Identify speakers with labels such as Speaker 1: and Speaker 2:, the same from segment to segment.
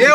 Speaker 1: ఏ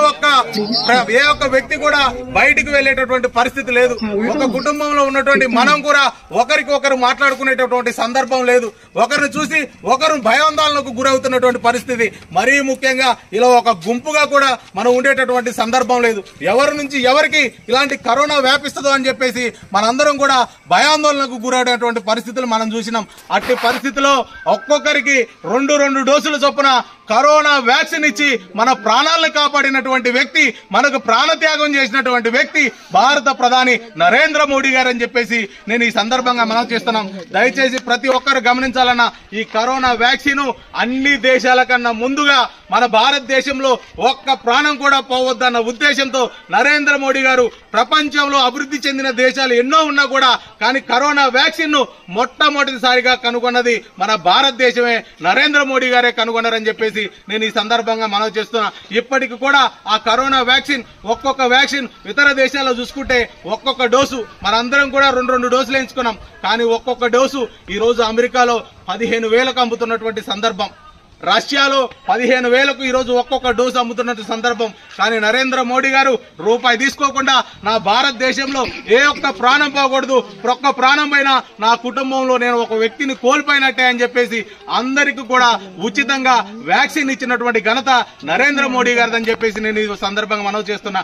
Speaker 1: ఒక్క వ్యక్తి కూడా బయటికి వెళ్లేటటువంటి పరిస్థితి లేదు. ఒక కుటుంబంలో ఉన్నటువంటి మనం కూడా ఒకరికి ఒకరు మాట్లాడుకునేటటువంటి సందర్భం లేదు. ఒకరిని చూసి ఒకరు భయాందోళనకు గురవుతున్నటువంటి పరిస్థితి. మరీ ముఖ్యంగా ఇలా ఒక గుంపుగా కూడా మనం ఉండేటటువంటి సందర్భం లేదు. ఎవరి నుంచి ఎవరికి ఇలాంటి కరోనా వ్యాపిస్తుందో అని చెప్పేసి మనందరం కూడా భయాందోళనకు గురయ్యేటువంటి పరిస్థితులు మనం చూసినాం. అట్టి పరిస్థితిలో ఒక్కొక్కరికి రెండు డోసుల చొప్పున కరోనా వ్యాక్సిన్ ఇచ్చి మన ప్రాణాలను కాపాడినటువంటి వ్యక్తి, మనకు ప్రాణత్యాగం చేసినటువంటి వ్యక్తి భారత ప్రధాని నరేంద్ర మోడీ గారు అని చెప్పేసి నేను ఈ సందర్భంగా మనం చేస్తున్నాం. దయచేసి ప్రతి ఒక్కరు గమనించాలన్న, ఈ కరోనా వ్యాక్సిన్ అన్ని దేశాల కన్నా ముందుగా మన భారతదేశంలో ఒక్క ప్రాణం కూడా పోవద్దన్న ఉద్దేశంతో నరేంద్ర మోడీ గారు ప్రపంచంలో అభివృద్ధి చెందిన దేశాలు ఎన్నో ఉన్నా కూడా కానీ కరోనా వ్యాక్సిన్ ను మొట్టమొదటిసారిగా కనుగొన్నది మన భారతదేశమే. నరేంద్ర మోడీ గారే కనుగొన్నారని చెప్పేసి నేను ఈ సందర్భంగా మనం చేస్తున్నా. ఇప్పటికి కూడా ఆ కరోనా వ్యాక్సిన్ ఒక్కొక్క వ్యాక్సిన్ ఇతర దేశాల్లో చూసుకుంటే ఒక్కొక్క డోసు మనందరం కూడా రెండు డోసులు ఎంచుకున్నాం. కానీ ఒక్కొక్క డోసు ఈ రోజు అమెరికాలో 15,000కు అమ్ముతున్నటువంటి సందర్భం, రష్యాలో 15,000కు ఈ రోజు ఒక్కొక్క డోసు అమ్ముతున్న సందర్భం. కానీ నరేంద్ర మోడీ గారు రూపాయి తీసుకోకుండా నా భారతదేశంలో ఏ ఒక్క ప్రాణం పోకూడదు, ఒక్క ప్రాణం పైన నా కుటుంబంలో నేను ఒక వ్యక్తిని కోల్పోయినట్టే అని చెప్పేసి అందరికీ కూడా ఉచితంగా వ్యాక్సిన్ ఇచ్చినటువంటి ఘనత నరేంద్ర మోడీ గారిదని చెప్పేసి నేను ఈ సందర్భంగా మనవి చేస్తున్నా.